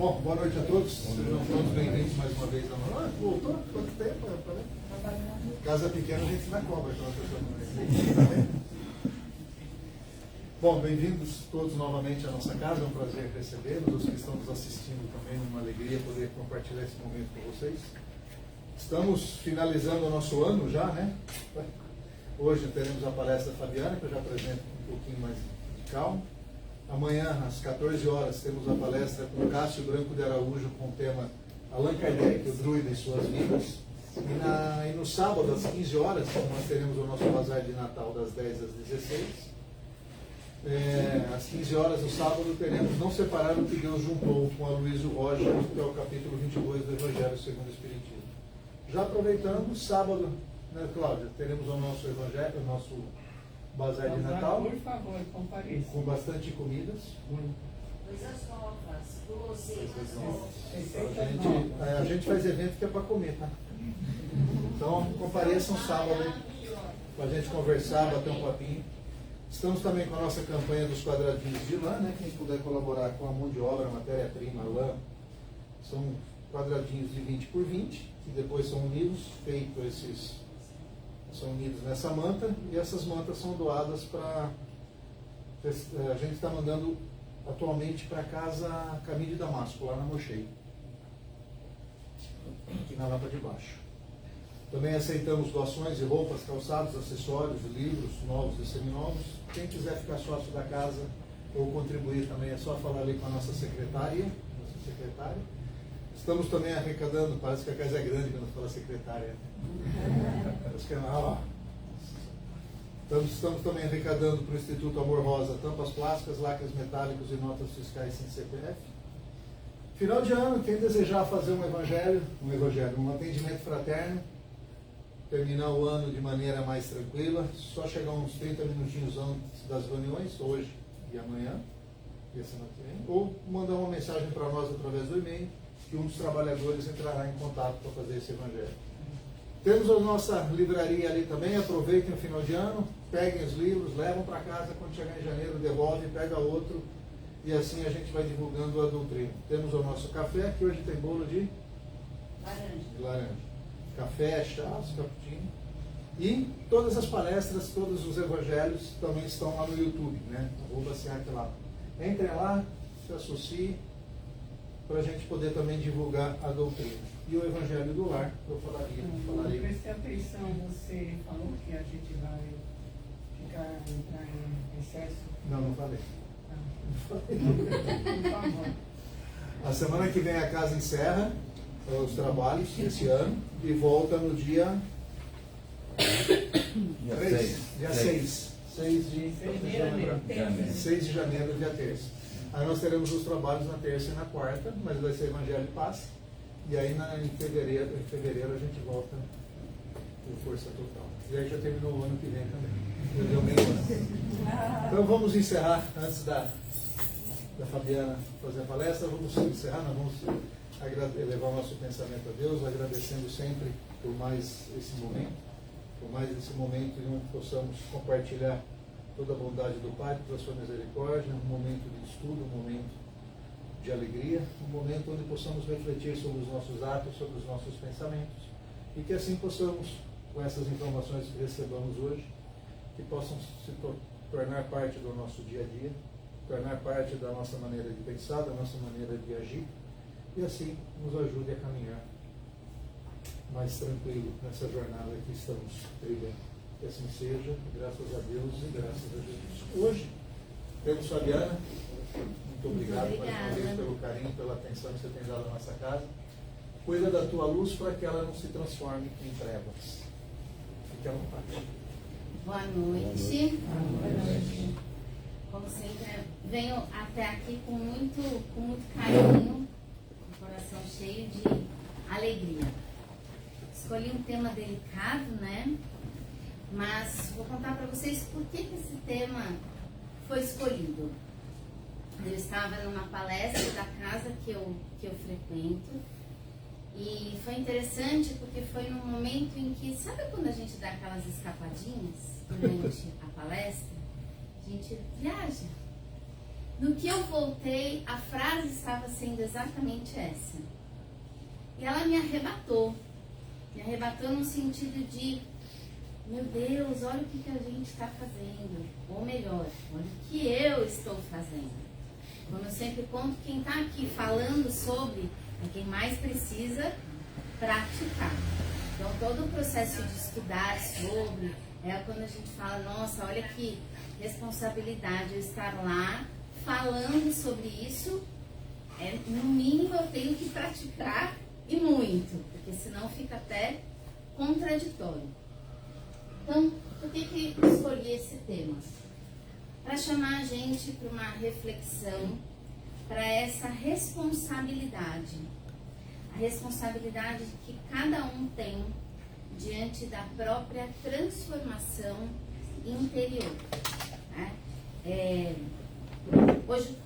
Bom, boa noite a todos. Sejam todos bem-vindos mais uma vez. Voltou? Quanto tempo? Casa pequena a gente não cobra aquela pessoa. Bom, bem-vindos todos novamente à nossa casa. É um prazer recebê-los. Os que estão nos assistindo também, uma alegria poder compartilhar esse momento com vocês. Estamos finalizando o nosso ano já, né? Hoje teremos a palestra da Fabiana, que eu já apresento um pouquinho mais de calma. Amanhã, às 14 horas, temos a palestra com Cássio Branco de Araújo com o tema Allan Kardec, o druida e suas vidas. E no sábado, às 15 horas, nós teremos o nosso bazar de Natal das 10 às 16. Às 15 horas do sábado, teremos Não Separar o que Deus Juntou com a Luísio Roger, que é o capítulo 22 do Evangelho segundo o Espiritismo. Já aproveitando, sábado, né, Cláudia, teremos o nosso Evangelho, o nosso bazar de Natal. Por favor, compareça. Com bastante comidas. Coisas novas, A gente faz evento que é para comer, tá? Então, compareçam sábado aí, para a gente conversar, bater um papinho. Estamos também com a nossa campanha dos quadradinhos de lã, né? Quem puder colaborar com a mão de obra, matéria-prima, lã, são quadradinhos de 20 por 20, que depois são unidos, são unidos nessa manta, e essas mantas são doadas para... A gente está mandando atualmente para casa Caminho de Damasco, lá na Mochei, aqui na Lapa de Baixo. Também aceitamos doações de roupas, calçados, acessórios, livros novos e seminovos. Quem quiser ficar sócio da casa ou contribuir também, é só falar ali com a nossa secretária. Estamos também arrecadando, parece que a casa é grande quando fala secretária. Parece que é lá. Estamos também arrecadando para o Instituto Amor Rosa tampas plásticas, lacres metálicos e notas fiscais sem CPF. Final de ano, quem desejar fazer um atendimento fraterno, terminar o ano de maneira mais tranquila, só chegar uns 30 minutinhos antes das reuniões, hoje e amanhã, e a semana que vem, ou mandar uma mensagem para nós através do e-mail, que um dos trabalhadores entrará em contato para fazer esse evangelho. Temos a nossa livraria ali também, aproveitem o final de ano, peguem os livros, levam para casa, quando chegar em janeiro devolvem, pega outro, e assim a gente vai divulgando a doutrina. Temos o nosso café, que hoje tem bolo de laranja. Café, chás, cappuccino. E todas as palestras, todos os evangelhos também estão lá no YouTube, né? @SEAC lá. Entrem lá, se associem, para a gente poder também divulgar a doutrina. E o Evangelho do Lar, eu falaria. Preste atenção, você falou que a gente vai entrar em excesso. Não falei. Por favor. A semana que vem a casa encerra os trabalhos esse ano e volta no dia 6 de janeiro, dia terça. Aí nós teremos os trabalhos na terça e na quarta, mas vai ser Evangelho e Paz. E aí em fevereiro a gente volta com força total. E aí já terminou o ano que vem também. Já deu meio ano. Então vamos encerrar, antes da Fabiana fazer a palestra, vamos encerrar, nós vamos elevar o nosso pensamento a Deus, agradecendo sempre por mais esse momento em que possamos compartilhar toda a bondade do Pai, toda a sua misericórdia, um momento de estudo, um momento de alegria, um momento onde possamos refletir sobre os nossos atos, sobre os nossos pensamentos, e que assim possamos, com essas informações que recebamos hoje, que possam se tornar parte do nosso dia a dia, tornar parte da nossa maneira de pensar, da nossa maneira de agir, e assim nos ajude a caminhar mais tranquilo nessa jornada que estamos trilhando. Que assim seja, graças a Deus e graças a Jesus. Hoje, temos Fabiana, muito obrigado mais uma vez pelo carinho, pela atenção que você tem dado à nossa casa. Cuida da tua luz para que ela não se transforme em trevas. Fique à vontade. Boa noite. Como sempre, venho até aqui com muito carinho, com o coração cheio de alegria. Escolhi um tema delicado, né? Mas vou contar para vocês por que esse tema foi escolhido. Eu estava numa palestra da casa que eu frequento e foi interessante porque foi num momento em que, sabe quando a gente dá aquelas escapadinhas durante a palestra? A gente viaja. No que eu voltei, a frase estava sendo exatamente essa. E ela me arrebatou. Me arrebatou no sentido de, meu Deus, olha o que a gente está fazendo. Ou melhor, olha o que eu estou fazendo. Como eu sempre conto, quem está aqui falando sobre é quem mais precisa praticar. Então, todo o processo de estudar sobre, é quando a gente fala, nossa, olha que responsabilidade eu estar lá falando sobre isso, no mínimo eu tenho que praticar e muito, porque senão fica até contraditório. Então, por que escolhi esse tema? Para chamar a gente para uma reflexão, para essa responsabilidade. A responsabilidade que cada um tem diante da própria transformação interior. Né? Hoje,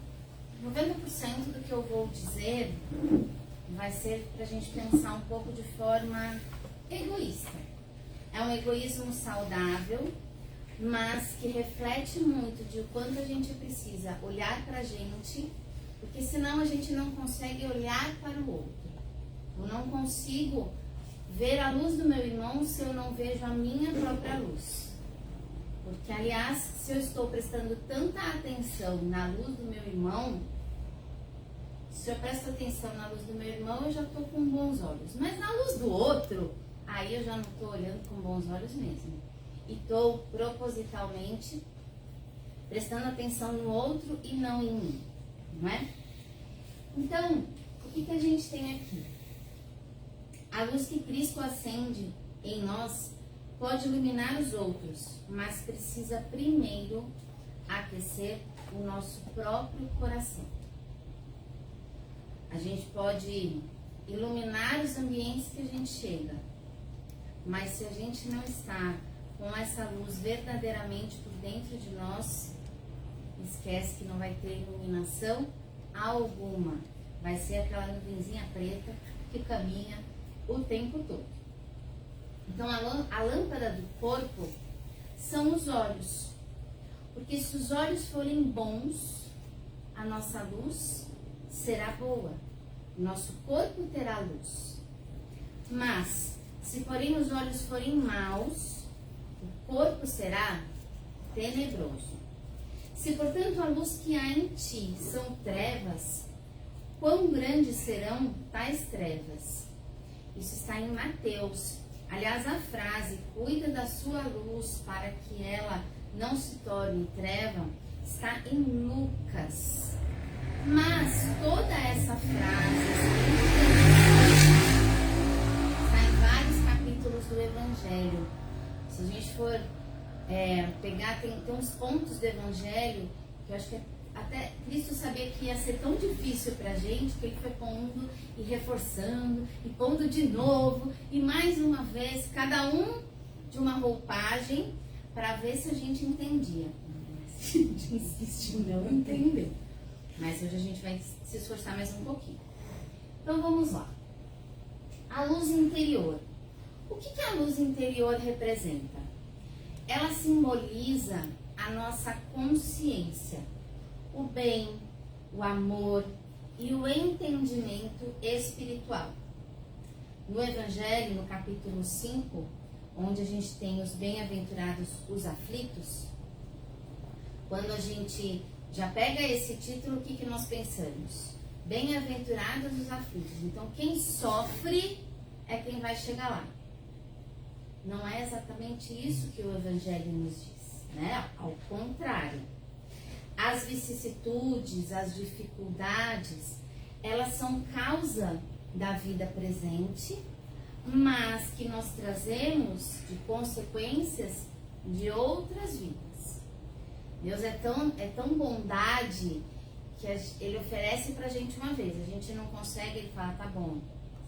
90% do que eu vou dizer vai ser para a gente pensar um pouco de forma egoísta. É um egoísmo saudável, mas que reflete muito de o quanto a gente precisa olhar para a gente, porque senão a gente não consegue olhar para o outro. Eu não consigo ver a luz do meu irmão se eu não vejo a minha própria luz. Porque, aliás, se eu estou prestando tanta atenção na luz do meu irmão, se eu presto atenção na luz do meu irmão, eu já estou com bons olhos. Mas na luz do outro, aí eu já não estou olhando com bons olhos mesmo. E estou propositalmente prestando atenção no outro e não em mim, não é? Então, o que a gente tem aqui? A luz que Cristo acende em nós pode iluminar os outros, mas precisa primeiro aquecer o nosso próprio coração. A gente pode iluminar os ambientes que a gente chega, mas se a gente não está com essa luz verdadeiramente por dentro de nós, esquece que não vai ter iluminação alguma. Vai ser aquela nuvenzinha preta que caminha o tempo todo. Então, a lâmpada do corpo são os olhos. Porque se os olhos forem bons, a nossa luz será boa. Nosso corpo terá luz. Mas, se porém os olhos forem maus, o corpo será tenebroso. Se, portanto, a luz que há em ti são trevas, quão grandes serão tais trevas? Isso está em Mateus. Aliás, a frase, cuida da sua luz para que ela não se torne treva, está em Lucas. Mas toda essa frase está em vários capítulos do Evangelho. Se a gente for pegar, tem uns pontos do Evangelho que eu acho que até Cristo sabia que ia ser tão difícil para a gente, que ele foi pondo e reforçando, e pondo de novo, e mais uma vez, cada um de uma roupagem, para ver se a gente entendia. A gente insiste em não entender. Mas hoje a gente vai se esforçar mais um pouquinho. Então vamos lá. A luz interior. O que a luz interior representa? Ela simboliza a nossa consciência, o bem, o amor e o entendimento espiritual. No Evangelho, no capítulo 5, onde a gente tem os bem-aventurados, os aflitos, quando a gente já pega esse título, o que nós pensamos? Bem-aventurados os aflitos. Então, quem sofre é quem vai chegar lá. Não é exatamente isso que o Evangelho nos diz, né? Ao contrário. As vicissitudes, as dificuldades, elas são causa da vida presente, mas que nós trazemos de consequências de outras vidas. Deus é tão bondade que ele oferece pra gente uma vez, a gente não consegue, ele fala, tá bom,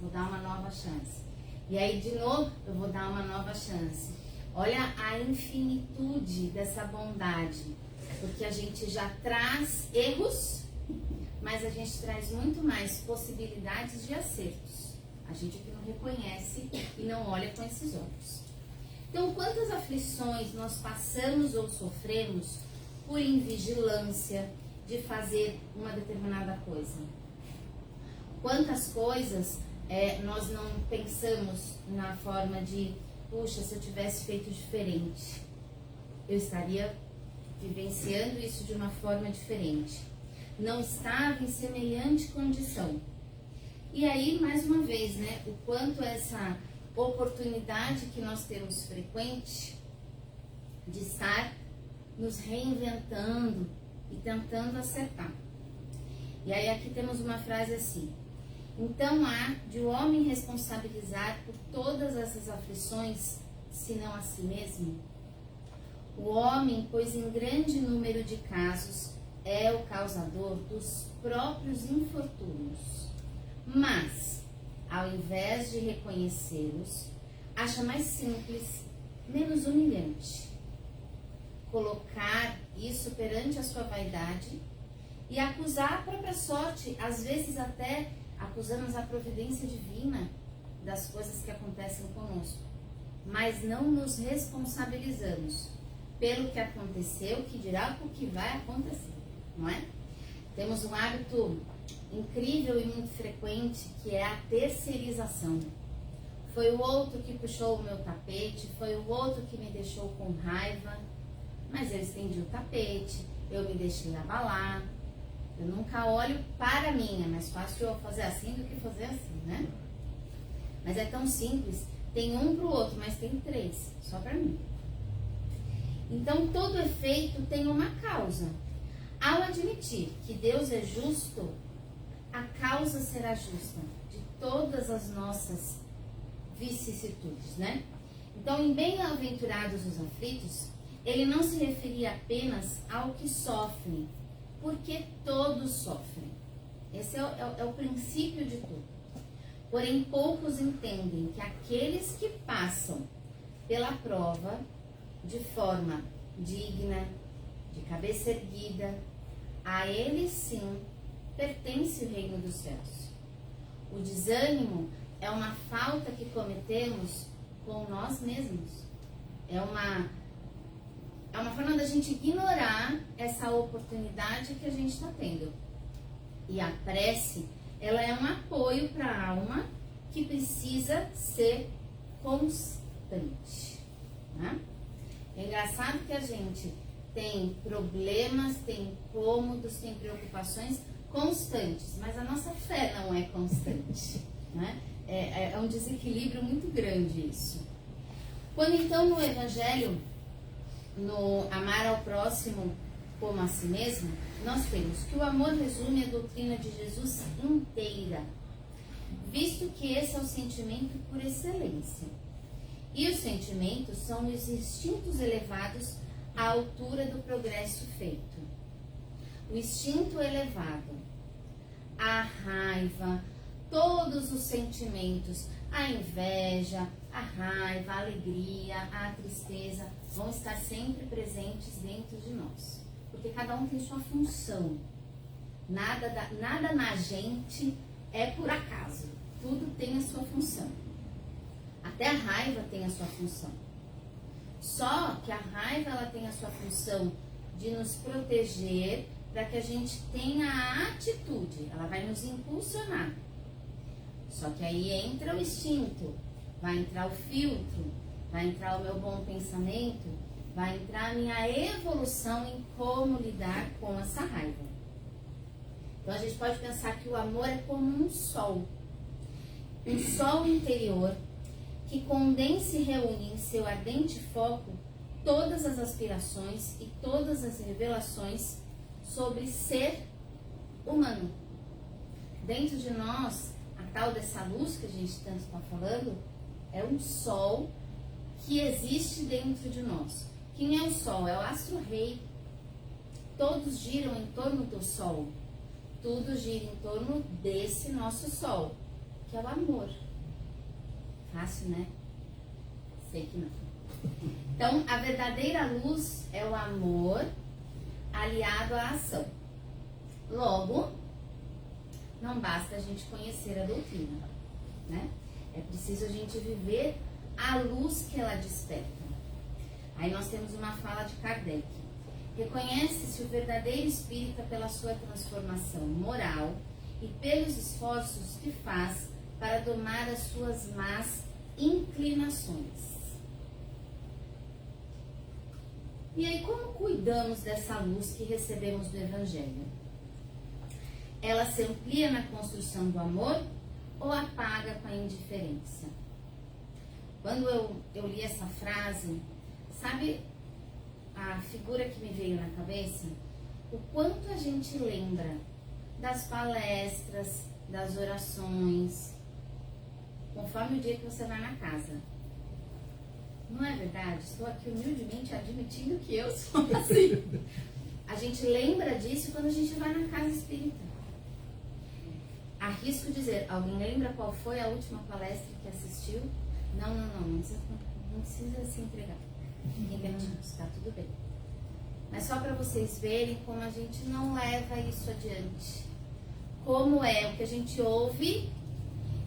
vou dar uma nova chance. E aí de novo, eu vou dar uma nova chance. Olha a infinitude dessa bondade, porque a gente já traz erros, mas a gente traz muito mais possibilidades de acertos. A gente que não reconhece e não olha com esses olhos. Então, quantas aflições nós passamos ou sofremos por invigilância, de fazer uma determinada coisa? Quantas coisas nós não pensamos na forma de, puxa, se eu tivesse feito diferente, eu estaria vivenciando isso de uma forma diferente. Não estava em semelhante condição. E aí, mais uma vez, né, o quanto essa oportunidade que nós temos frequente de estar nos reinventando e tentando acertar. E aí aqui temos uma frase assim: então há de o homem responsabilizar por todas essas aflições, senão a si mesmo? O homem, pois em grande número de casos, é o causador dos próprios infortúnios. Mas, ao invés de reconhecê-los, acha mais simples, menos humilhante, colocar isso perante a sua vaidade e acusar a própria sorte, às vezes até acusamos a providência divina das coisas que acontecem conosco, mas não nos responsabilizamos pelo que aconteceu, que dirá o que vai acontecer, não é? Temos um hábito incrível e muito frequente, que é a terceirização. Foi o outro que puxou o meu tapete, foi o outro que me deixou com raiva, mas eu estendi o tapete, eu me deixei abalar. Eu nunca olho para mim, é mais fácil eu fazer assim do que fazer assim, né? Mas é tão simples, tem um para o outro, mas tem três, só para mim. Então todo efeito tem uma causa. Ao admitir que Deus é justo, a causa será justa de todas as nossas vicissitudes, né? Então, em Bem-aventurados os aflitos, ele não se referia apenas ao que sofre, porque todos sofrem. Esse é o princípio de tudo. Porém, poucos entendem que aqueles que passam pela prova de forma digna, de cabeça erguida, a eles sim pertence o reino dos céus. O desânimo é uma falta que cometemos com nós mesmos. É uma forma da gente ignorar essa oportunidade que a gente está tendo. E a prece, ela é um apoio para a alma que precisa ser constante, né? É engraçado que a gente tem problemas, tem incômodos, tem preocupações constantes, mas a nossa fé não é constante, né? É um desequilíbrio muito grande isso. Quando então no Evangelho, no amar ao próximo como a si mesmo, nós temos que o amor resume a doutrina de Jesus inteira, visto que esse é o sentimento por excelência. E os sentimentos são os instintos elevados à altura do progresso feito. O instinto elevado, a raiva, todos os sentimentos, a inveja, a raiva, a alegria, a tristeza, vão estar sempre presentes dentro de nós. Porque cada um tem sua função. Nada na gente é por acaso. Tudo tem a sua função. Até a raiva tem a sua função. Só que a raiva ela tem a sua função de nos proteger para que a gente tenha a atitude. Ela vai nos impulsionar. Só que aí entra o instinto, vai entrar o filtro, vai entrar o meu bom pensamento, vai entrar a minha evolução em como lidar com essa raiva. Então a gente pode pensar que o amor é como um sol interior que condensa e reúne em seu ardente foco todas as aspirações e todas as revelações sobre ser humano. Dentro de nós, a tal dessa luz que a gente tanto está falando, é um sol que existe dentro de nós. Quem é o sol? É o astro-rei. Todos giram em torno do sol. Tudo gira em torno desse nosso sol, que é o amor. Fácil, né? Sei que não. Então, a verdadeira luz é o amor aliado à ação. Logo, não basta a gente conhecer a doutrina, né? É preciso a gente viver a luz que ela desperta. Aí nós temos uma fala de Kardec. reconhece-se o verdadeiro espírita pela sua transformação moral e pelos esforços que faz para domar as suas más inclinações. E aí, como cuidamos dessa luz que recebemos do Evangelho? Ela se amplia na construção do amor ou apaga com a indiferença? Quando eu li essa frase, sabe a figura que me veio na cabeça? O quanto a gente lembra das palestras, das orações, conforme o dia que você vai na casa. Não é verdade? Estou aqui humildemente admitindo que eu sou assim. A gente lembra disso quando a gente vai na casa espírita. Arrisco dizer, alguém lembra qual foi a última palestra que assistiu? Não precisa se entregar. Está tudo bem. Mas só para vocês verem como a gente não leva isso adiante. Como é o que a gente ouve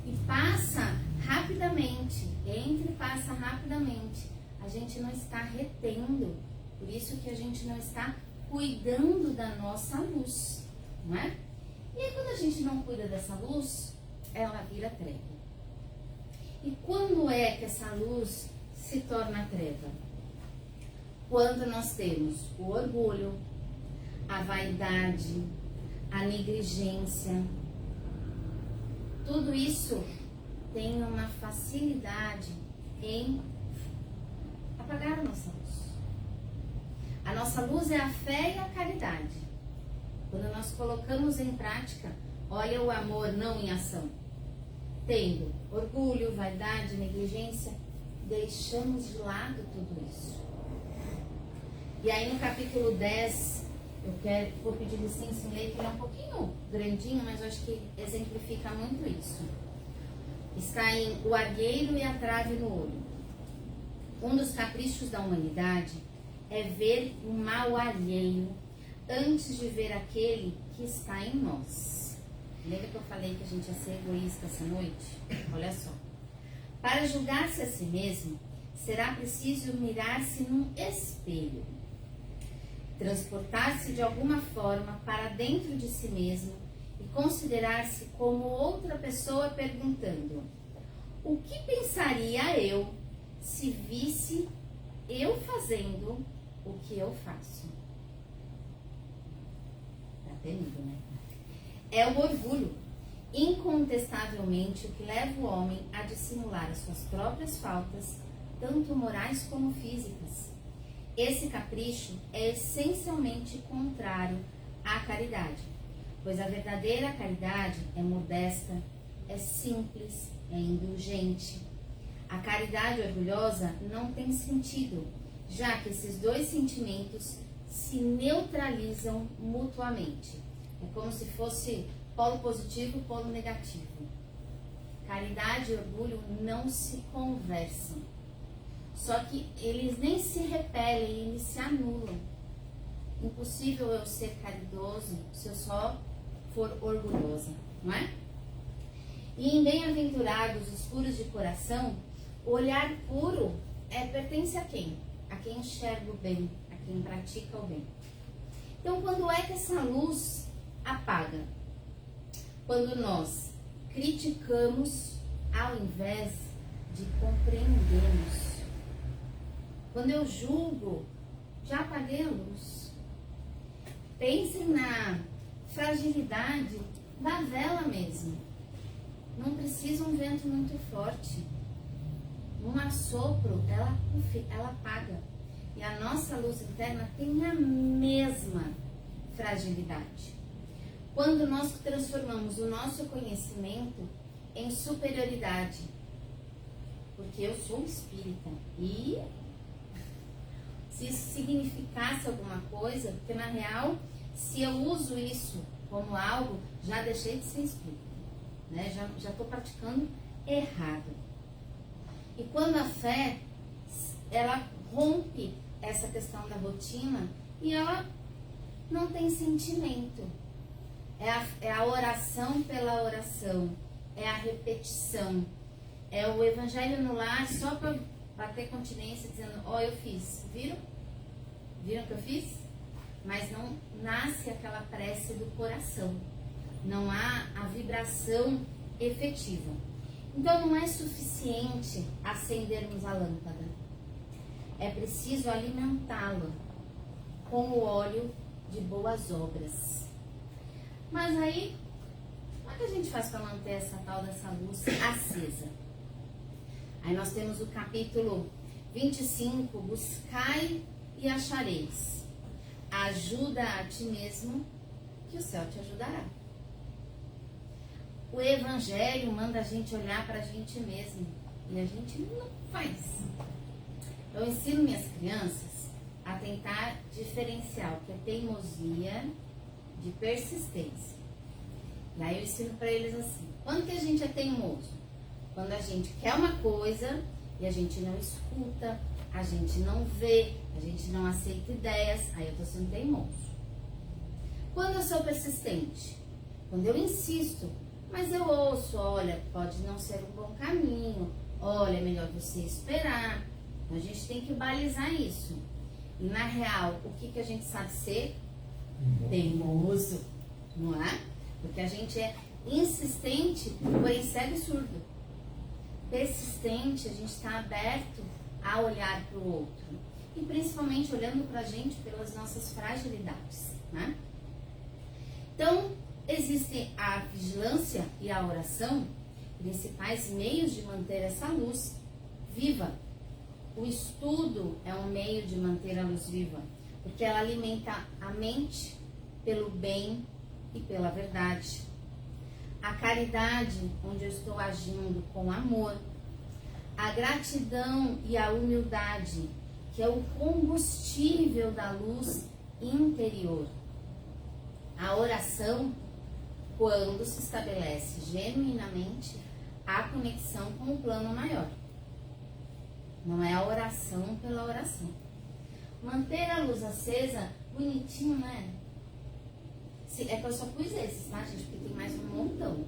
e passa rapidamente, entra e passa rapidamente. A gente não está retendo, por isso que a gente não está cuidando da nossa luz, não é? E aí quando a gente não cuida dessa luz, ela vira treva. E quando é que essa luz se torna treva? Quando nós temos o orgulho, a vaidade, a negligência, tudo isso tem uma facilidade em apagar a nossa luz. A nossa luz é a fé e a caridade. Quando nós colocamos em prática, olha o amor não em ação. Tendo orgulho, vaidade, negligência, deixamos de lado tudo isso. E aí no capítulo 10, vou pedir licença em ler, que ele é um pouquinho grandinho, mas eu acho que exemplifica muito isso. Está em O Argueiro e a Trave no Olho. Um dos caprichos da humanidade é ver o mal alheio antes de ver aquele que está em nós. Lembra que eu falei que a gente ia ser egoísta essa noite? Olha só. Para julgar-se a si mesmo, será preciso mirar-se num espelho, transportar-se de alguma forma para dentro de si mesmo e considerar-se como outra pessoa perguntando: o que pensaria eu se visse eu fazendo o que eu faço? Tá temido, né? É o orgulho, incontestavelmente, o que leva o homem a dissimular as suas próprias faltas, tanto morais como físicas. Esse capricho é essencialmente contrário à caridade, pois a verdadeira caridade é modesta, é simples, é indulgente. A caridade orgulhosa não tem sentido, já que esses dois sentimentos se neutralizam mutuamente. É como se fosse polo positivo e polo negativo. Caridade e orgulho não se conversam. Só que eles nem se repelem, eles se anulam. Impossível eu ser caridoso se eu só for orgulhosa, não é? E em Bem-aventurados os puros de coração, o olhar puro pertence a quem? A quem enxerga o bem, a quem pratica o bem. Então, quando é que essa luz apaga? Quando nós criticamos ao invés de compreendermos. Quando eu julgo, já apaguei a luz. Pensem na fragilidade da vela mesmo. Não precisa um vento muito forte. Um assopro, ela apaga. E a nossa luz interna tem a mesma fragilidade. Quando nós transformamos o nosso conhecimento em superioridade, porque eu sou espírita, e se isso significasse alguma coisa, porque na real, se eu uso isso como algo, já deixei de ser espírita, né? Já estou praticando errado. E quando a fé, ela rompe essa questão da rotina e ela não tem sentimento. É a oração pela oração, é a repetição, é o evangelho no lar só para bater continência dizendo, ó, eu fiz, viram? Viram que eu fiz? mas não nasce aquela prece do coração. Não há a vibração efetiva. Então não é suficiente acendermos a lâmpada. É preciso alimentá-la com o óleo de boas obras. Mas aí, como é que a gente faz para manter essa tal dessa luz acesa? Aí nós temos o capítulo 25, buscai e achareis. Ajuda a ti mesmo, que o céu te ajudará. O Evangelho manda a gente olhar para a gente mesmo, e a gente não faz. Eu ensino minhas crianças a tentar diferenciar o que é teimosia de persistência. E aí eu ensino para eles assim: quando que a gente é teimoso? Quando a gente quer uma coisa e a gente não escuta, a gente não vê, a gente não aceita ideias, aí eu estou sendo teimoso. Quando eu sou persistente? Quando eu insisto, mas eu ouço, olha, pode não ser um bom caminho, olha, é melhor você esperar. Então a gente tem que balizar isso. E na real, o que a gente sabe ser? Teimoso, não é? Porque a gente é insistente, porém cego e surdo. Persistente, a gente está aberto a olhar para o outro. E principalmente olhando para a gente pelas nossas fragilidades, né? Então, existe a vigilância e a oração, principais meios de manter essa luz viva. O estudo é um meio de manter a luz viva, porque ela alimenta a mente pelo bem e pela verdade. A caridade, onde eu estou agindo com amor. A gratidão e a humildade, que é o combustível da luz interior. A oração, quando se estabelece genuinamente a conexão com o plano maior. Não é a oração pela oração. Manter a luz acesa, bonitinho, né? É que eu só pus esses, tá, gente? Porque tem mais um montão.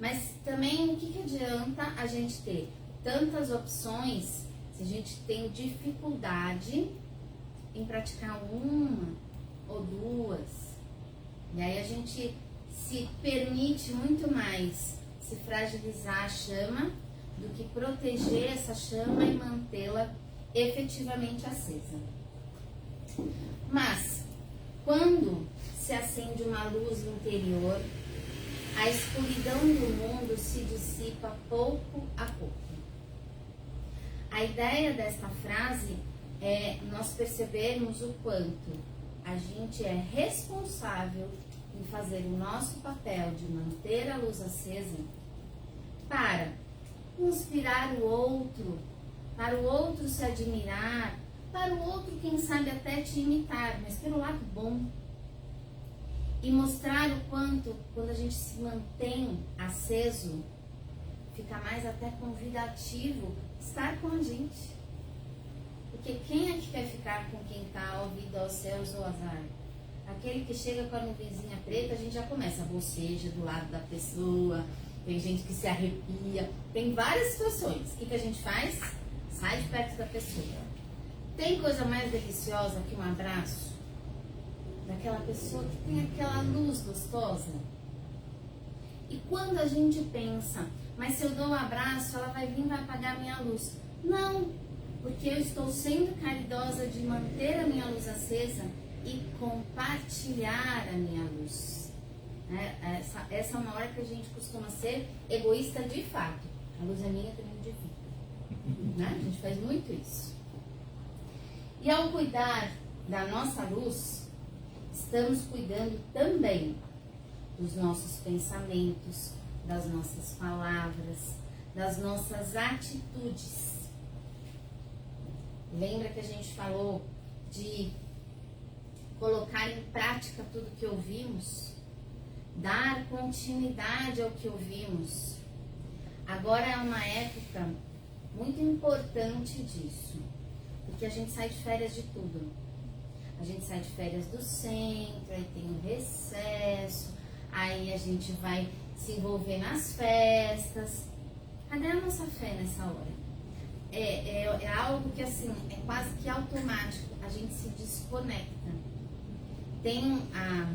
Mas também, o que adianta a gente ter tantas opções se a gente tem dificuldade em praticar uma ou duas? E aí a gente se permite muito mais se fragilizar a chama do que proteger essa chama e mantê-la efetivamente acesa. Mas, quando se acende uma luz interior, a escuridão do mundo se dissipa pouco a pouco. A ideia desta frase é nós percebermos o quanto a gente é responsável em fazer o nosso papel de manter a luz acesa para inspirar o outro, para o outro se admirar, para o outro, quem sabe, até te imitar, mas pelo lado bom. E mostrar o quanto, quando a gente se mantém aceso, fica mais até convidativo estar com a gente. Porque quem é que quer ficar com quem está ouvindo aos céus ou azar? Aquele que chega com a nuvenzinha preta, a gente já começa a boceja do lado da pessoa, tem gente que se arrepia, tem várias situações. O que a gente faz? Sai de perto da pessoa. Tem coisa mais deliciosa que um abraço? Daquela pessoa que tem aquela luz gostosa. E quando a gente pensa, mas se eu dou um abraço, ela vai vir e vai apagar a minha luz. Não, porque eu estou sendo caridosa de manter a minha luz acesa e compartilhar a minha luz. Essa é uma hora que a gente costuma ser egoísta de fato. A luz é minha, eu também divido. Né? A gente faz muito isso. E ao cuidar da nossa luz, estamos cuidando também dos nossos pensamentos, das nossas palavras, das nossas atitudes. Lembra que a gente falou de colocar em prática tudo que ouvimos? Dar continuidade ao que ouvimos. Agora é uma época muito importante disso, porque a gente sai de férias de tudo. A gente sai de férias do centro, aí tem o recesso, aí a gente vai se envolver nas festas. Cadê a nossa fé nessa hora? é algo que assim, é quase que automático, a gente se desconecta. Tem a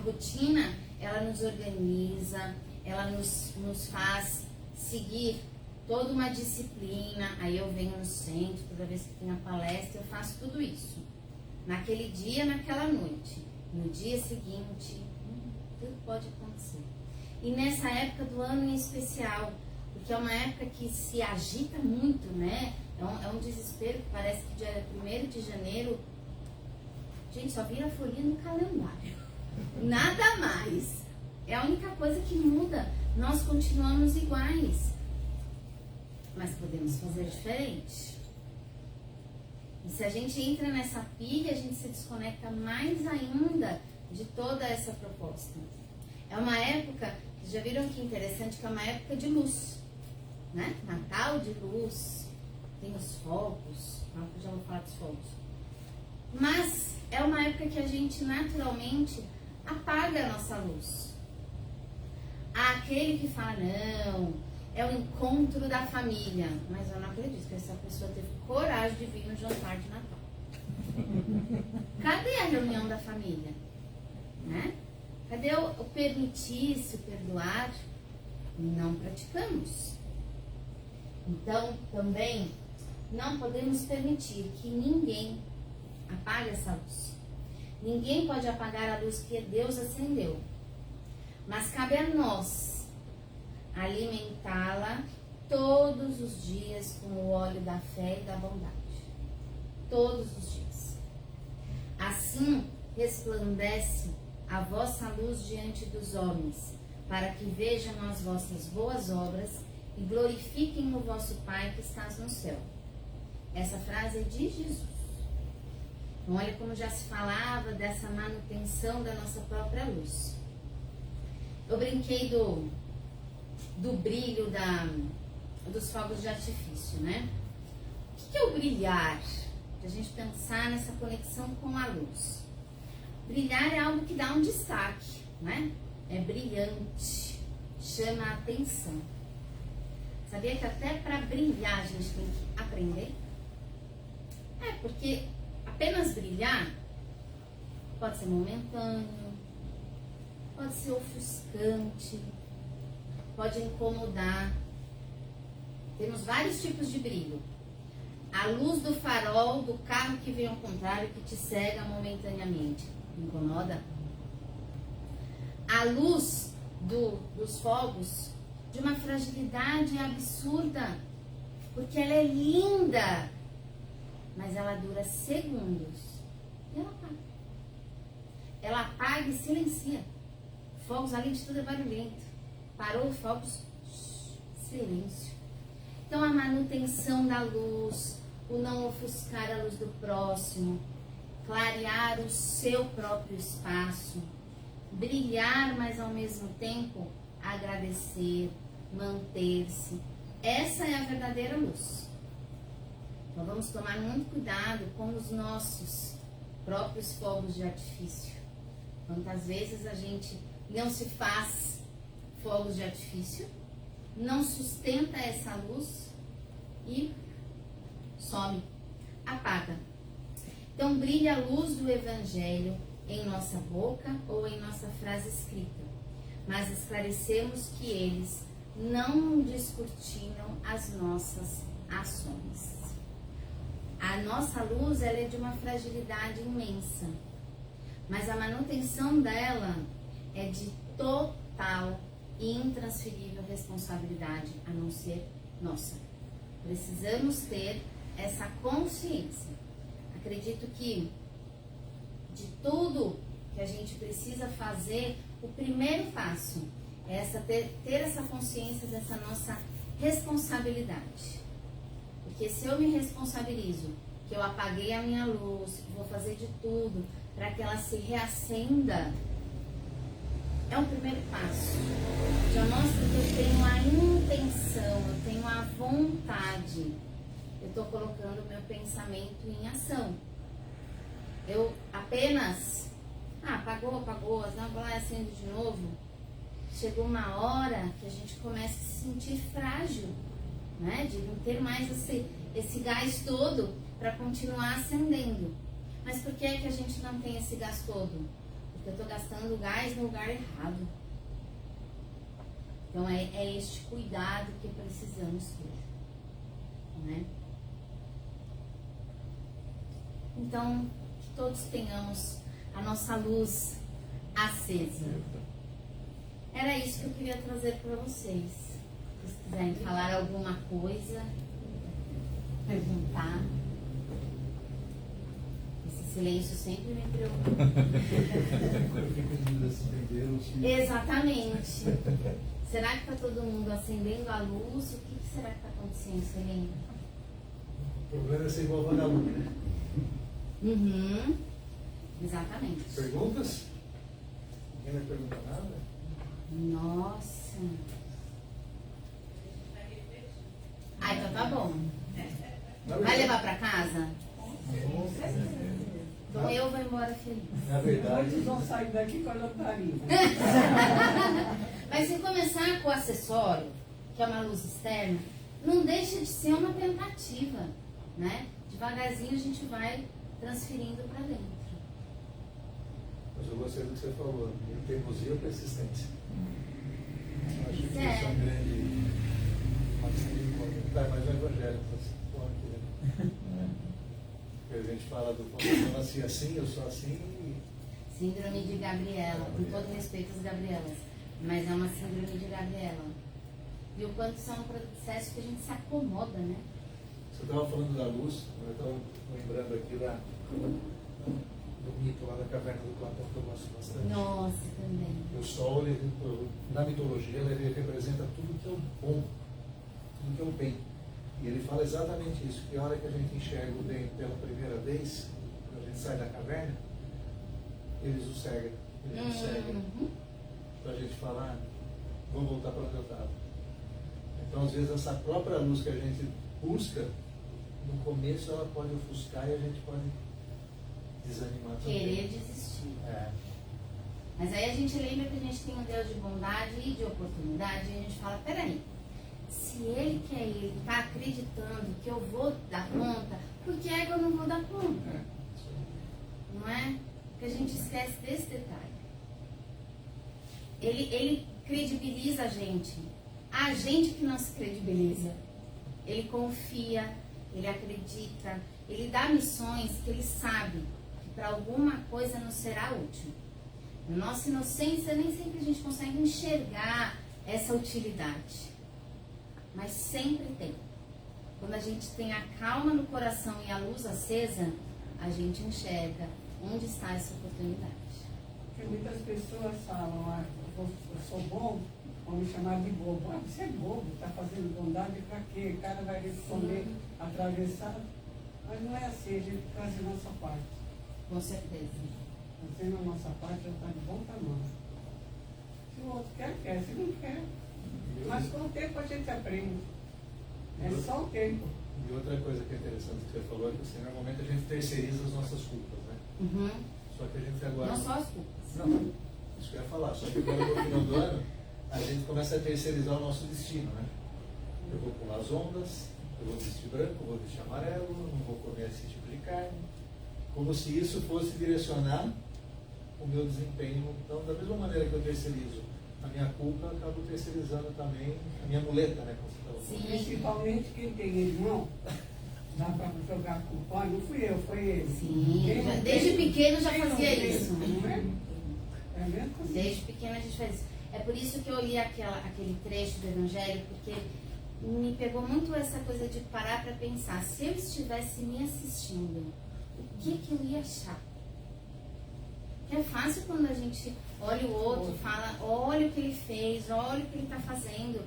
rotina, ela nos organiza, ela nos faz seguir toda uma disciplina. Aí eu venho no centro, toda vez que tem a palestra, eu faço tudo isso. Naquele dia, naquela noite. No dia seguinte, tudo pode acontecer. E nessa época do ano em especial, porque é uma época que se agita muito, né? É um desespero que parece que dia 1º de janeiro, gente, só vira folhinha no calendário. Nada mais. É a única coisa que muda. Nós continuamos iguais. Mas podemos fazer diferente. E se a gente entra nessa pilha, a gente se desconecta mais ainda de toda essa proposta. É uma época, já viram que interessante, que é uma época de luz, né? Natal de luz, tem os fogos, já vou falar dos fogos. Mas é uma época que a gente naturalmente apaga a nossa luz. Há aquele que fala, não, é o encontro da família. Mas eu não acredito que essa pessoa teve coragem de vir no jantar de Natal. Cadê a reunião da família? Né? Cadê o permitir-se, o perdoar? Não praticamos. Então, também, não podemos permitir que ninguém apague essa luz. Ninguém pode apagar a luz que Deus acendeu. Mas cabe a nós alimentá-la todos os dias com o óleo da fé e da bondade. Todos os dias. Assim resplandece a vossa luz diante dos homens, para que vejam as vossas boas obras e glorifiquem o vosso Pai que estás no céu. Essa frase é de Jesus. Então, olha como já se falava dessa manutenção da nossa própria luz. Eu brinquei do brilho dos fogos de artifício, né? O que é o brilhar? Para a gente pensar nessa conexão com a luz. Brilhar é algo que dá um destaque, né? É brilhante, chama a atenção. Sabia que até para brilhar a gente tem que aprender? Porque apenas brilhar pode ser momentâneo, pode ser ofuscante, pode incomodar. Temos vários tipos de brilho. A luz do farol do carro que vem ao contrário, que te cega momentaneamente, incomoda. A luz dos fogos de uma fragilidade absurda, porque ela é linda, mas ela dura segundos e ela apaga. Ela apaga e silencia. Fogos, além de tudo, é barulhento. Parou os fogos, silêncio. Então, a manutenção da luz, o não ofuscar a luz do próximo, clarear o seu próprio espaço, brilhar, mas ao mesmo tempo agradecer, manter-se. Essa é a verdadeira luz. Então, vamos tomar muito cuidado com os nossos próprios fogos de artifício. Quantas vezes a gente não se faz fogos de artifício, não sustenta essa luz e some, apaga. Então, brilha a luz do Evangelho em nossa boca ou em nossa frase escrita, mas esclarecemos que eles não descortinam as nossas ações. A nossa luz, ela é de uma fragilidade imensa, mas a manutenção dela é de total e intransferível responsabilidade, a não ser nossa. Precisamos ter essa consciência. Acredito que de tudo que a gente precisa fazer, o primeiro passo é ter essa consciência dessa nossa responsabilidade. Porque se eu me responsabilizo, que eu apaguei a minha luz, vou fazer de tudo para que ela se reacenda, é um primeiro passo. Já mostra que eu tenho a intenção, eu tenho a vontade. Eu estou colocando o meu pensamento em ação. Eu apenas, apagou, não, vou lá e acendo de novo. Chegou uma hora que a gente começa a se sentir frágil. né? De não ter mais esse gás todo para continuar acendendo. Mas por que é que a gente não tem esse gás todo? Porque eu estou gastando gás no lugar errado. Então é este cuidado que precisamos ter, né? Então, que todos tenhamos a nossa luz acesa. Era isso que eu queria trazer para vocês. Se quiserem falar alguma coisa, perguntar. Esse silêncio sempre me preocupa. Exatamente. Será que está todo mundo acendendo a luz? O que será que está acontecendo, Celina? O problema é ser igual vagalume, né? Uhum. Exatamente. Perguntas? Ninguém vai perguntar nada? Nossa. Ah, então tá bom. Vai levar pra casa? Então eu vou embora feliz. Na verdade, Muitos vão sair daqui com a lamparina. Mas se começar com o acessório, que é uma luz externa, não deixa de ser uma tentativa, né? Devagarzinho a gente vai transferindo para dentro. mas eu gostei do que você falou, teimosia ou persistência. Acho que isso É. é um grande. Tá, mas o evangelho está se falando aqui, né? Porque a gente fala do eu nasci assim, eu sou assim e. Síndrome de Gabriela, com todo respeito às Gabrielas, mas é uma síndrome de Gabriela. E o quanto são processos que a gente se acomoda, né? Você estava falando da luz, eu estava lembrando aqui do mito lá da caverna do Platão, que eu gosto bastante. Nossa, também. O sol, na mitologia, ele representa tudo que é o bom, tudo que é o bem. E ele fala exatamente isso, que a hora que a gente enxerga o bem pela primeira vez, quando a gente sai da caverna, eles o cegam, eles nos cegam. Então a gente fala, vou voltar para onde eu estava. Então, às vezes, essa própria luz que a gente busca, no começo ela pode ofuscar e a gente pode desanimar também. Querer desistir. É. Mas aí a gente lembra que a gente tem um Deus de bondade e de oportunidade e a gente fala, peraí, se Ele quer Ele está acreditando que eu vou dar conta, por que é que eu não vou dar conta? Não é? Porque a gente esquece desse detalhe. Ele credibiliza a gente que não se credibiliza. Ele confia, ele acredita, ele dá missões que ele sabe que para alguma coisa nos será útil. Na nossa inocência, nem sempre a gente consegue enxergar essa utilidade. Mas sempre tem. Quando a gente tem a calma no coração e a luz acesa, a gente enxerga onde está essa oportunidade. Porque muitas pessoas falam, eu sou bom, vão me chamar de bobo. Ah, você é bobo, está fazendo bondade para quê? O cara vai responder atravessado. Mas não é assim, a gente faz a nossa parte. Com certeza. Fazendo a nossa parte, já está de bom tamanho. Se o outro quer, quer. Se não quer. Mas com o tempo a gente aprende. É só o tempo. E outra coisa que é interessante que você falou é que assim, normalmente a gente terceiriza as nossas culpas, né? Uhum. Só que a gente agora. Não só as culpas. Não, isso que eu ia falar. Só que agora no final do ano a gente começa a terceirizar o nosso destino, né? Eu vou pular as ondas, eu vou vestir branco, eu vou vestir amarelo, não vou comer esse tipo de carne. Como se isso fosse direcionar o meu desempenho. Então, da mesma maneira que eu terceirizo a minha culpa, eu acabo terceirizando também a minha muleta, né? Como você estava falando. Sim. Principalmente quem tem irmão, dá para jogar culpa. Não fui eu, foi ele. Sim, Quem desde tem- pequeno já quem não fazia tem, isso. Não é? É mesmo assim. Desde pequena a gente faz isso. É por isso que eu li aquele trecho do Evangelho, porque me pegou muito essa coisa de parar para pensar. Se eu estivesse me assistindo, o que eu ia achar? Que é fácil quando a gente olha o outro, fala, olha o que ele fez, olha o que ele está fazendo.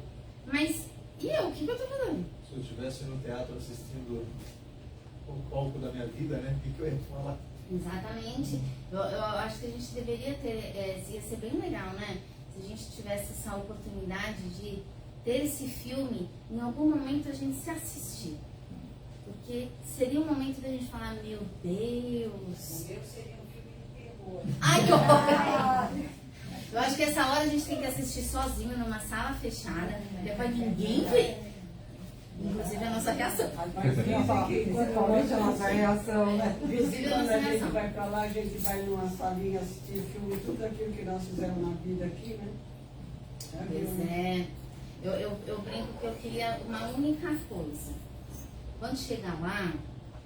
Mas, e eu? O que eu estou fazendo? Se eu estivesse no teatro assistindo o palco da minha vida, né? O que eu ia falar? Exatamente. Eu acho que a gente deveria ter, ia ser bem legal, né? Se a gente tivesse essa oportunidade de ter esse filme, em algum momento a gente se assistir. Porque seria um momento da gente falar, meu Deus. Eu seria um filme de terror. Ai, que horror! Eu acho que essa hora a gente tem que assistir sozinho numa sala fechada, depois ninguém vê. Inclusive a nossa reação. Principalmente a nossa reação, né? Inclusive a Quando nossa a gente reação. vai pra lá, a gente vai numa salinha assistir filme, tudo aquilo que nós fizemos na vida aqui, né? Pois é. Eu brinco que eu queria uma única coisa. Quando chegar lá,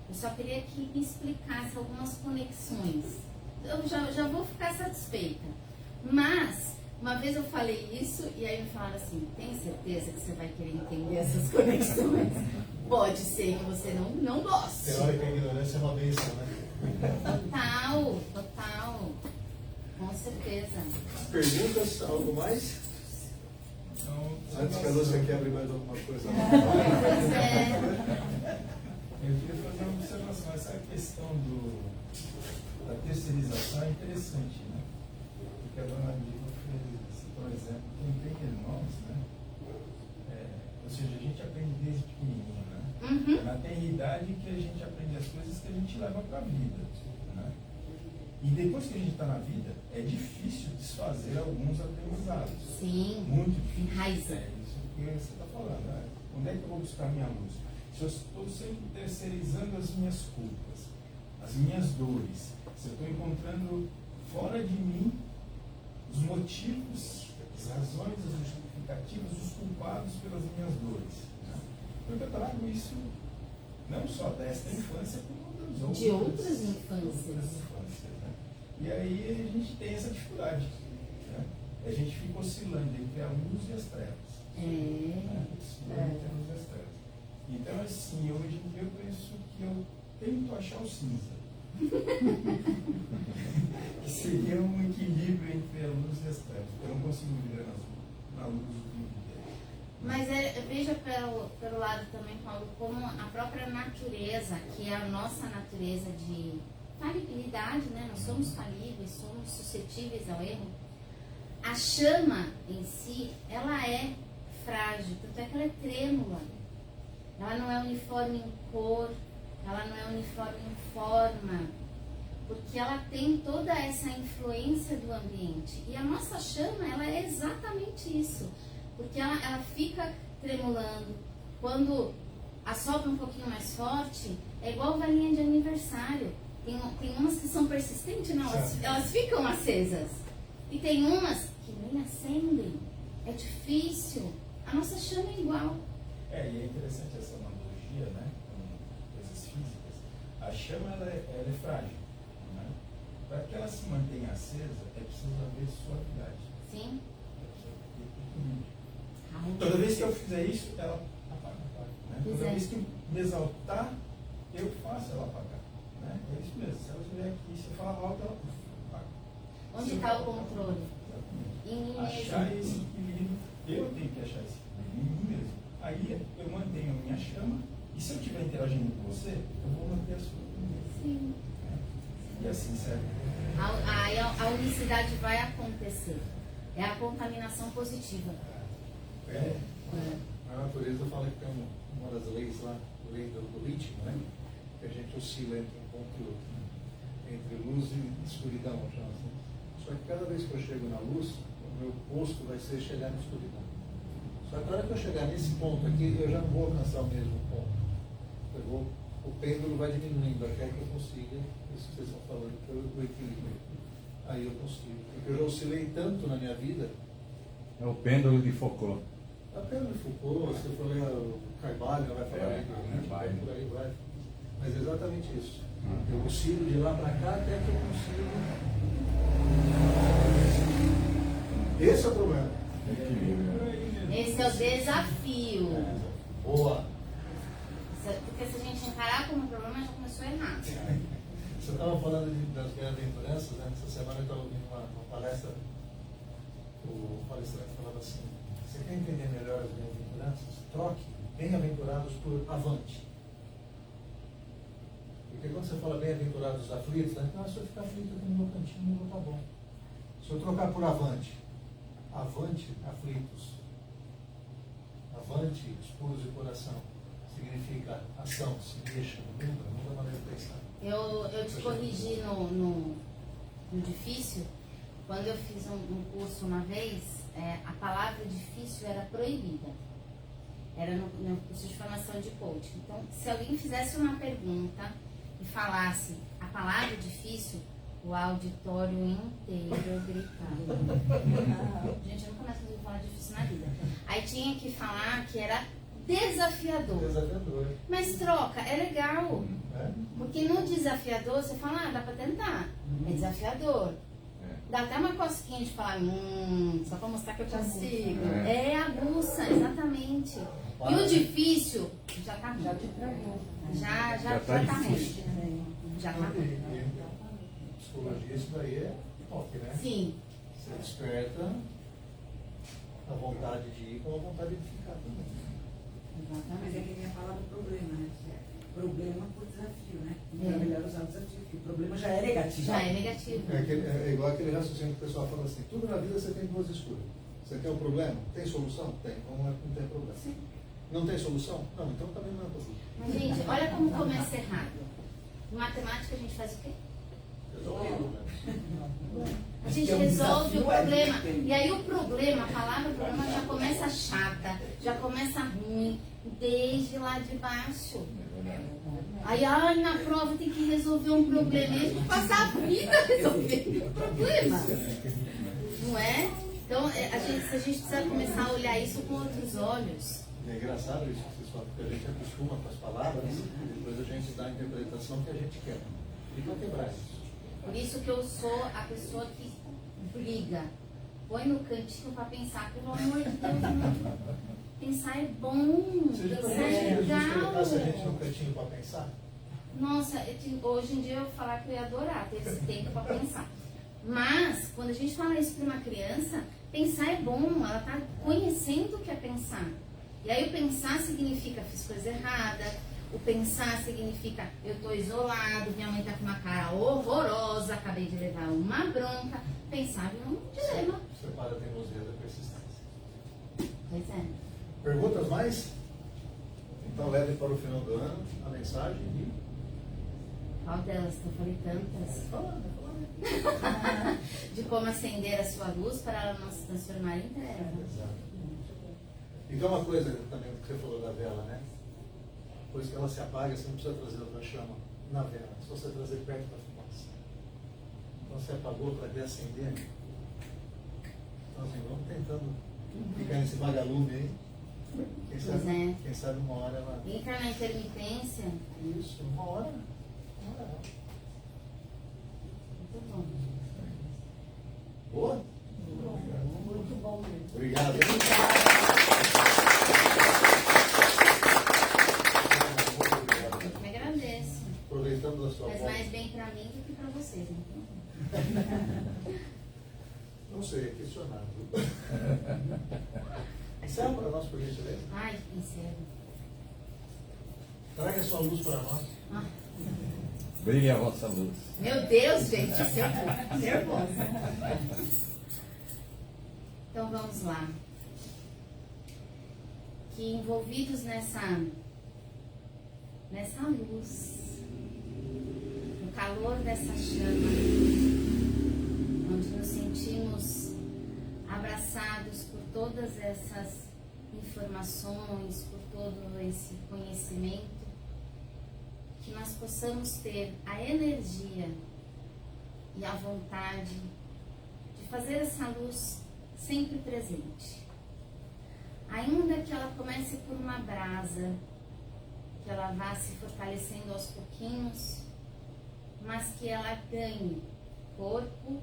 eu só queria que me explicasse algumas conexões. Eu já vou ficar satisfeita. Mas, uma vez eu falei isso e aí me falaram assim, tem certeza que você vai querer entender essas conexões? Pode ser que você não goste. Tem hora que a ignorância é uma bênção, né? Total. Com certeza. Perguntas? Algo mais? Antes que a Lúcia quebre mais alguma coisa. Pois é. Eu queria fazer uma observação. Essa questão da terceirização é interessante, né? Porque a dona Diva fez, por exemplo, quem tem irmãos, né? Ou seja, a gente aprende desde pequenininho, né? Uhum. Na tenridade que a gente aprende as coisas que a gente leva para a vida, né? E depois que a gente está na vida, é difícil desfazer alguns aprendizados. Sim. Muito difícil. Enraiza. É isso que você está falando, né? Onde é que eu vou buscar minha luz? Se eu estou sempre terceirizando as minhas culpas, as minhas dores, se eu estou encontrando fora de mim os motivos, as razões, as justificativas, os culpados pelas minhas dores, né? Porque eu trago isso não só desta infância, como De outras infâncias. Né? E aí a gente tem essa dificuldade, né? A gente fica oscilando entre a luz e as trevas. Né? Oscilando entre a luz e as trevas. Então, assim, hoje em dia eu penso que eu tento achar o cinza. Que seria um equilíbrio entre a luz e as trevas. Eu não consigo viver na luz do tempo inteiro. Mas veja pelo lado também, Paulo, como a própria natureza, que é a nossa natureza de falibilidade, né? Nós somos falíveis, somos suscetíveis ao erro. A chama em si, ela é frágil, tanto é que ela é trêmula. Ela não é uniforme em cor, ela não é uniforme em forma, porque ela tem toda essa influência do ambiente. E a nossa chama, ela é exatamente isso, porque ela fica tremulando. Quando assopra um pouquinho mais forte, é igual varinha de aniversário. Tem umas que são persistentes, não, elas ficam acesas. E tem umas que nem acendem. É difícil. A nossa chama é igual. E é interessante essa analogia, né, com coisas físicas. A chama ela é frágil, né? Para que ela se mantenha acesa, é preciso haver suavidade. Sim. Toda vez que eu fizer isso, ela apaga. Né? Toda vez que eu me exaltar, eu faço ela apagar. Né? É isso mesmo. Se ela estiver aqui, se eu falar alto, ela apaga. Onde está o controle? Exatamente. Em mim Achar mesmo. esse equilíbrio, eu tenho que achar esse equilíbrio em mim mesmo. Aí eu mantenho a minha chama, e se eu estiver interagindo com você, eu vou manter a sua também. Sim. E assim serve. Aí a unicidade vai acontecer. É a contaminação positiva. A natureza fala que tem uma das leis lá, a lei do ritmo, né? Que a gente oscila entre um ponto e outro, né? Entre luz e escuridão, chama assim. Só que cada vez que eu chego na luz, o meu posto vai ser chegar na escuridão. Só que na hora que eu chegar nesse ponto aqui, eu já não vou alcançar o mesmo ponto. O pêndulo vai diminuindo até que eu consiga, isso que vocês estão falando, que o equilíbrio. Aí eu consigo. Porque eu já oscilei tanto na minha vida. É o pêndulo de Foucault. A pêndulo de Foucault, se eu for ler o Carvalho, vai falar aí do ritmo, vai. por aí vai. Mas é exatamente isso. Eu oscilo de lá para cá até que eu consigo. Esse é o problema. Esse é o desafio. Boa. Porque se a gente encarar como problema, já começou errado. Você estava falando das bem-aventuranças, né? Essa semana eu estava ouvindo uma palestra, o palestrante falava assim, você quer entender melhor as bem-aventuranças? Troque bem-aventurados por avante. Porque quando você fala bem-aventurados aflitos, né? Não, se eu ficar aflito aqui no meu cantinho, não está bom. Se eu trocar por avante, avante aflitos, avante puros de coração, significa ação, se deixa, muda a maneira de pensar. Eu te corrigi no difícil. Quando eu fiz um curso uma vez, a palavra difícil era proibida. era no curso de formação de coaching. Então, se alguém fizesse uma pergunta e falasse a palavra difícil, o auditório inteiro gritava. Gente, eu nunca mais consegui falar difícil na vida. Aí tinha que falar que era desafiador. Desafiador. Mas troca, é legal. É? Porque no desafiador você fala, dá pra tentar. É desafiador. Dá até uma cosquinha de falar, só pra mostrar que eu consigo. É aguça, exatamente. E o difícil já tá ruim. Já te traiu. Já tá tá ruim. difícil. Já tá ruim. E psicologia, isso daí é top, né? Sim. Você desperta a vontade de ir com a vontade de ficar também. Mas é Exatamente. que nem a palavra problema, né? Problema por desafio, né? É. É melhor usar o desafio, porque o problema já é negativo. Já é negativo. É igual aquele raciocínio que o pessoal fala assim, tudo na vida você tem duas escolhas. Você tem um problema? Tem solução? Tem. Então não tem problema. Sim. Não tem solução? Não, então também não é problema. Mas, gente, olha como começa errado. Em matemática a gente faz o quê? Resolve o problema. A gente Porque o resolve o desafio é problema. muito. E aí o problema, a palavra problema já começa chata, já começa ruim, desde lá de baixo. Aí, na prova tem que resolver um problema. E a gente passa a vida resolvendo um problema. Não é? Então, a gente precisa começar a olhar isso com outros olhos. É engraçado isso que vocês falam, porque a gente acostuma com as palavras e depois a gente dá a interpretação que a gente quer. E para quebrar isso. Por isso que eu sou a pessoa que briga. Põe no cantinho para pensar, pelo amor de Deus, não. Pensar é bom, Você já pensar pensou é se Jesus legal. colocasse a gente no cantinho para pensar? Nossa, hoje em dia eu vou falar que eu ia adorar ter esse tempo para pensar. Mas, quando a gente fala isso para uma criança, pensar é bom, ela está conhecendo o que é pensar. E aí o pensar significa fiz coisa errada, o pensar significa eu estou isolado, minha mãe está com uma cara horrorosa, acabei de levar uma bronca. Pensar é um dilema. Separa a teimosia da persistência. Pois é. Perguntas mais? Então leve para o final do ano a mensagem e... Qual delas? Eu falei tantas. Falando. De como acender a sua luz para ela não se transformar em treva. Exato. Então uma coisa também que você falou da vela, né? Depois que ela se apaga, você não precisa trazer outra chama na vela, é só você trazer perto da fumaça. Então você apagou para reacender. Então assim, vamos tentando ficar nesse vagalume aí. Quem sabe uma hora ela... Entra na intermitência. Isso, uma hora. Muito bom. Boa? Muito bom mesmo. Obrigado. Eu que me agradeço. Aproveitando a sua Faz volta. mais bem pra mim do que pra vocês, então. Não sei, é questionado. Encerra para nós, por gentileza. Ai, encerro. Traga a sua luz para nós. Ah, Brilhe a vossa luz. meu Deus, gente, nervosa. Então vamos lá. Que envolvidos nessa luz, no calor dessa chama, onde nos sentimos abraçados por todas essas informações, por todo esse conhecimento, que nós possamos ter a energia e a vontade de fazer essa luz sempre presente. Ainda que ela comece por uma brasa, que ela vá se fortalecendo aos pouquinhos, mas que ela ganhe corpo,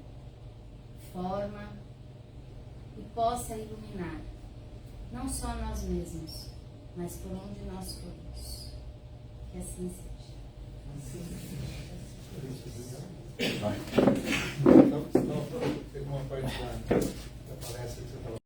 forma e possa iluminar não só nós mesmos, mas por onde nós formos. Que assim seja. Vai.